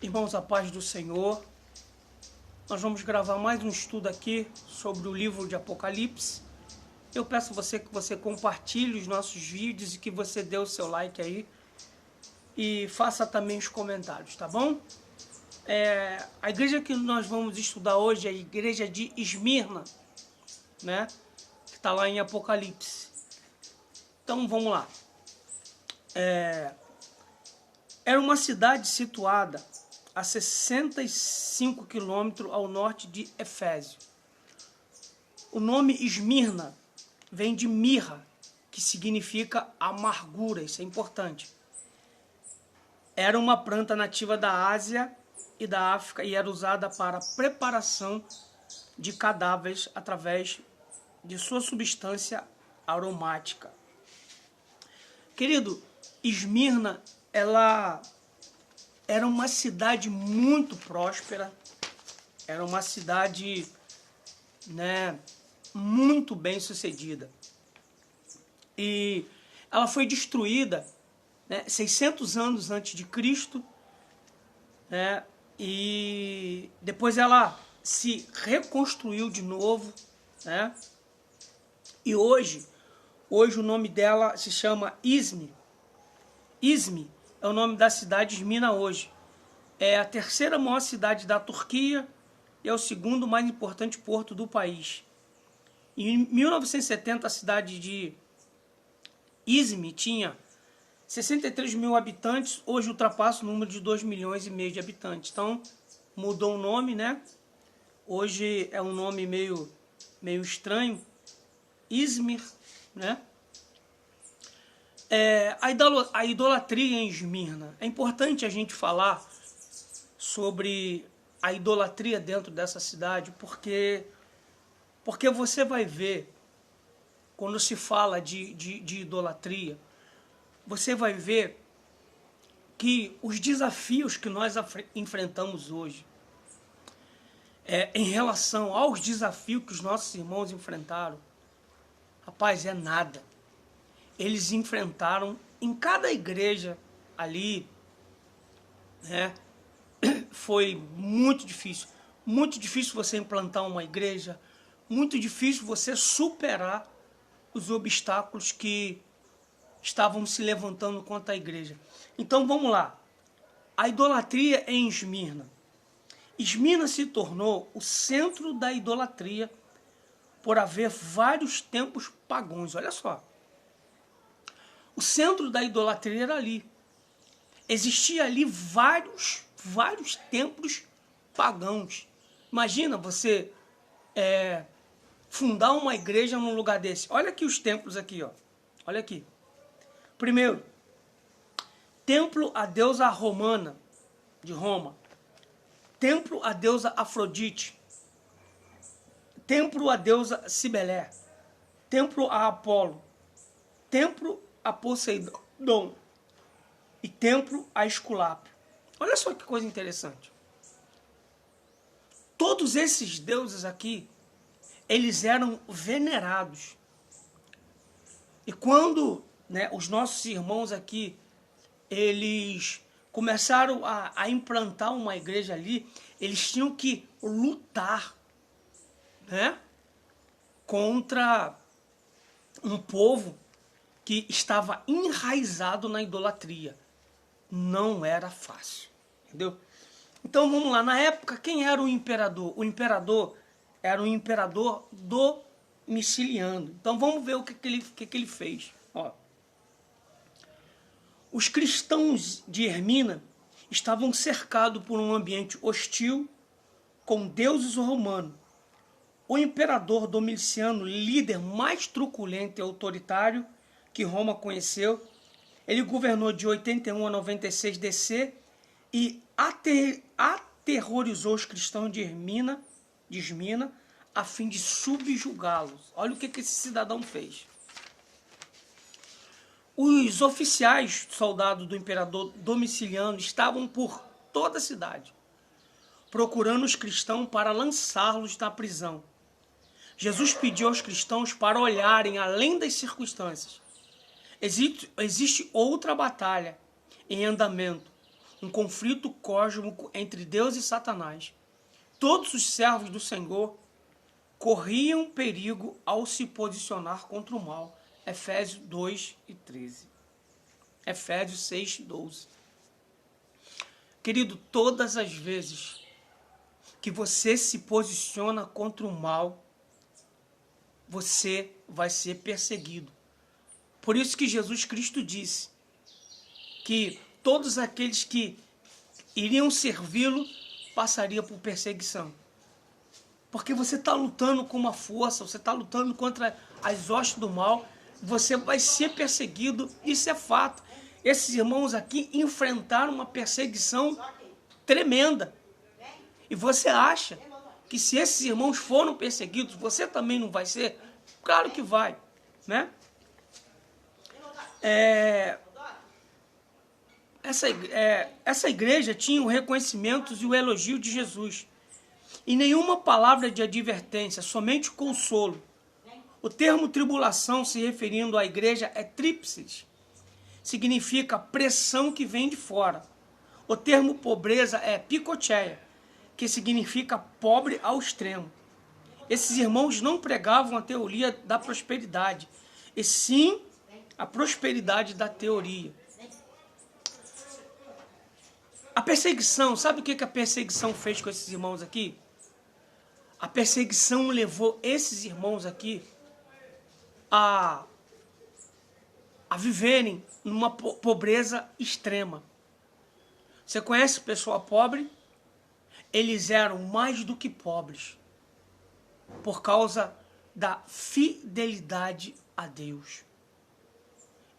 Irmãos, a paz do Senhor. Nós vamos gravar mais um estudo aqui sobre o livro de Apocalipse. Eu peço a você que você compartilhe os nossos vídeos e que você dê o seu like aí e faça também os comentários, tá bom? A igreja que nós vamos estudar hoje é a igreja de Esmirna, né? Que está lá em Apocalipse. Então vamos lá. Era uma cidade situada a 65 quilômetros ao norte de Éfeso. O nome Esmirna vem de mirra, que significa amargura, isso é importante. Era uma planta nativa da Ásia e da África e era usada para preparação de cadáveres através de sua substância aromática. Querido, Esmirna, ela era uma cidade muito próspera, era uma cidade, muito bem sucedida. E ela foi destruída 600 anos antes de Cristo, e depois ela se reconstruiu de novo, e hoje o nome dela se chama Izmir. Izmir é o nome da cidade de Esmirna hoje. É a terceira maior cidade da Turquia e é o segundo mais importante porto do país. Em 1970, a cidade de Izmir tinha 63 mil habitantes, hoje ultrapassa o número de 2,5 milhões de habitantes. Então, mudou o nome, Hoje é um nome meio estranho, Izmir, A idolatria em Esmirna. É importante a gente falar sobre a idolatria dentro dessa cidade, porque você vai ver, quando se fala de idolatria, você vai ver que os desafios que nós enfrentamos hoje, em relação aos desafios que os nossos irmãos enfrentaram, rapaz, é nada. Eles enfrentaram em cada igreja ali, foi muito difícil você implantar uma igreja, muito difícil você superar os obstáculos que estavam se levantando contra a igreja. Então vamos lá, a idolatria em Esmirna. Esmirna se tornou o centro da idolatria por haver vários templos pagãos, olha só. O centro da idolatria era ali. Existia ali vários templos pagãos. Imagina você fundar uma igreja num lugar desse. Olha aqui os templos aqui, ó. Olha aqui. Primeiro, templo à deusa romana de Roma. Templo à deusa Afrodite. Templo à deusa Cibele. Templo a Apolo. Templo a Poseidon e templo a Esculápio. Olha só que coisa interessante. Todos esses deuses aqui, eles eram venerados. E quando os nossos irmãos aqui, eles começaram a implantar uma igreja ali, eles tinham que lutar, contra um povo que estava enraizado na idolatria. Não era fácil, entendeu? Então vamos lá, na época, quem era o imperador? O imperador era o imperador Domiciliano. Então vamos ver o que ele fez. Ó. Os cristãos de Esmirna estavam cercados por um ambiente hostil com deuses romanos. O imperador Domiciano, líder mais truculento e autoritário que Roma conheceu, ele governou de 81 a 96 DC e aterrorizou os cristãos de Esmirna a fim de subjugá-los. Olha o que esse cidadão fez. Os oficiais soldados do imperador Domiciliano estavam por toda a cidade, procurando os cristãos para lançá-los da prisão. Jesus pediu aos cristãos para olharem além das circunstâncias. Existe outra batalha em andamento, um conflito cósmico entre Deus e Satanás, todos os servos do Senhor corriam perigo ao se posicionar contra o mal. Efésios 2:13. Efésios 6:12. Querido, todas as vezes que você se posiciona contra o mal, você vai ser perseguido. Por isso que Jesus Cristo disse que todos aqueles que iriam servi-lo passariam por perseguição. Porque você está lutando com uma força, você está lutando contra as hostes do mal, você vai ser perseguido, isso é fato. Esses irmãos aqui enfrentaram uma perseguição tremenda. E você acha que se esses irmãos foram perseguidos, você também não vai ser? Claro que vai, né? Essa igreja tinha o reconhecimento e o elogio de Jesus. E nenhuma palavra de advertência, somente consolo. O termo tribulação, se referindo à igreja, é trípsis. Significa pressão que vem de fora. O termo pobreza é picocheia, que significa pobre ao extremo. Esses irmãos não pregavam a teoria da prosperidade, e sim a prosperidade da teoria. A perseguição, sabe o que a perseguição fez com esses irmãos aqui? A perseguição levou esses irmãos aqui a viverem numa pobreza extrema. Você conhece pessoa pobre? Eles eram mais do que pobres por causa da fidelidade a Deus.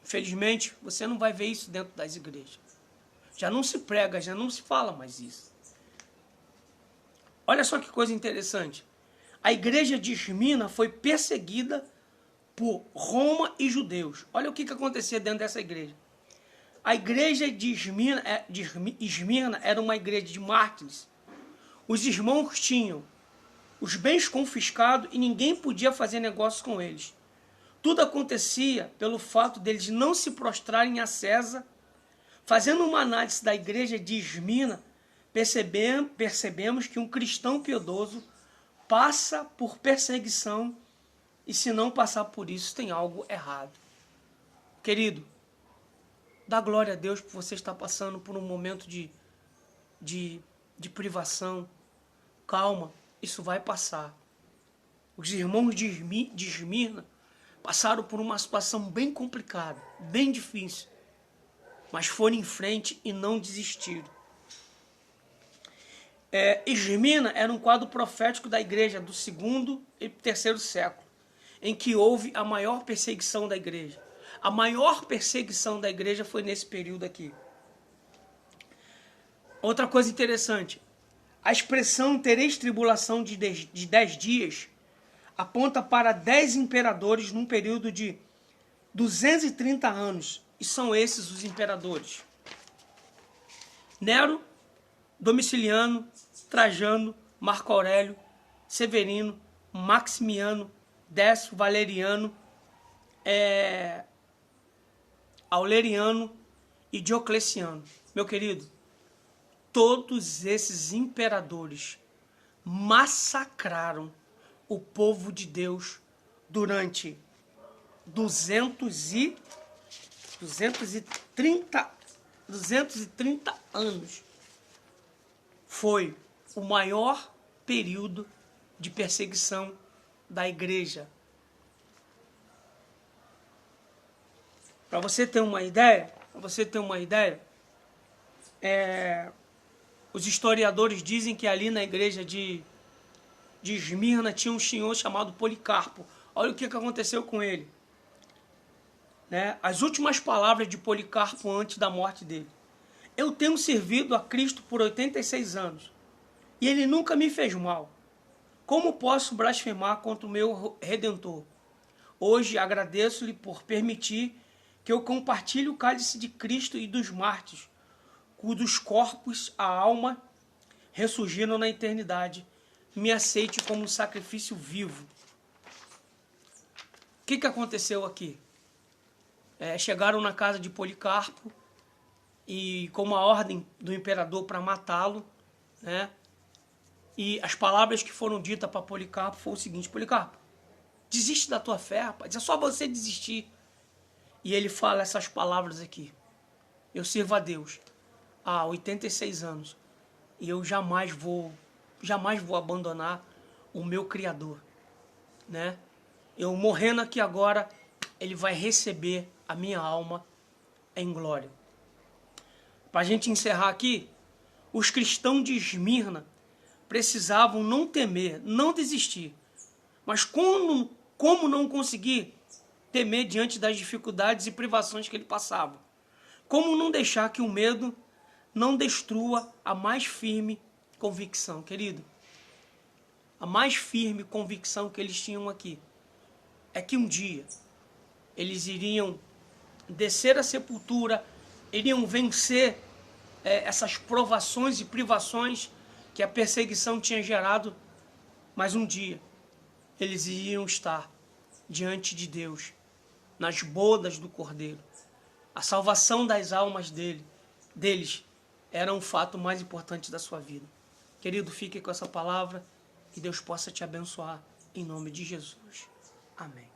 Infelizmente, você não vai ver isso dentro das igrejas. Já não se prega, já não se fala mais isso. Olha só que coisa interessante. A igreja de Esmirna foi perseguida por Roma e judeus. Olha o que acontecia dentro dessa igreja. A igreja de Esmirna era uma igreja de mártires. Os irmãos tinham os bens confiscados e ninguém podia fazer negócio com eles. Tudo acontecia pelo fato deles não se prostrarem a César. Fazendo uma análise da igreja de Esmirna, percebemos que um cristão piedoso passa por perseguição e se não passar por isso tem algo errado. Querido, dá glória a Deus por você estar passando por um momento de privação. Calma, isso vai passar. Os irmãos de Esmirna passaram por uma situação bem complicada, bem difícil, mas foram em frente e não desistiram. Esmirna era um quadro profético da igreja do 2º e 3º século, em que houve a maior perseguição da igreja. A maior perseguição da igreja foi nesse período aqui. Outra coisa interessante, a expressão tereis tribulação de 10 dias aponta para 10 imperadores num período de 230 anos. E são esses os imperadores: Nero, Domiciliano, Trajano, Marco Aurélio, Severino, Maximiano, Décio, Valeriano, Aureliano e Diocleciano. Meu querido, todos esses imperadores massacraram o povo de Deus durante 230 anos. Foi o maior período de perseguição da igreja. Para você ter uma ideia, os historiadores dizem que ali na igreja de Esmirna tinha um senhor chamado Policarpo. Olha o que aconteceu com ele. As últimas palavras de Policarpo antes da morte dele: eu tenho servido a Cristo por 86 anos e ele nunca me fez mal. Como posso blasfemar contra o meu Redentor? Hoje agradeço-lhe por permitir que eu compartilhe o cálice de Cristo e dos mártires, cujos corpos, a alma, ressurgiram na eternidade. Me aceite como um sacrifício vivo. O que aconteceu aqui? Chegaram na casa de Policarpo e com uma ordem do imperador para matá-lo, né? E as palavras que foram ditas para Policarpo foram o seguinte: Policarpo, desiste da tua fé, rapaz, é só você desistir. E ele fala essas palavras aqui: eu sirvo a Deus há 86 anos e eu jamais vou abandonar o meu Criador, né? Eu morrendo aqui agora, ele vai receber a minha alma em glória. Para a gente encerrar aqui, os cristãos de Esmirna precisavam não temer, não desistir. Mas como não conseguir temer diante das dificuldades e privações que ele passava? Como não deixar que o medo não destrua a mais firme convicção, querido? A mais firme convicção que eles tinham aqui é que um dia eles iriam descer a sepultura, iriam vencer essas provações e privações que a perseguição tinha gerado, mas um dia eles iriam estar diante de Deus, nas bodas do Cordeiro. A salvação das almas deles era um fato mais importante da sua vida. Querido, fique com essa palavra, que Deus possa te abençoar, em nome de Jesus. Amém.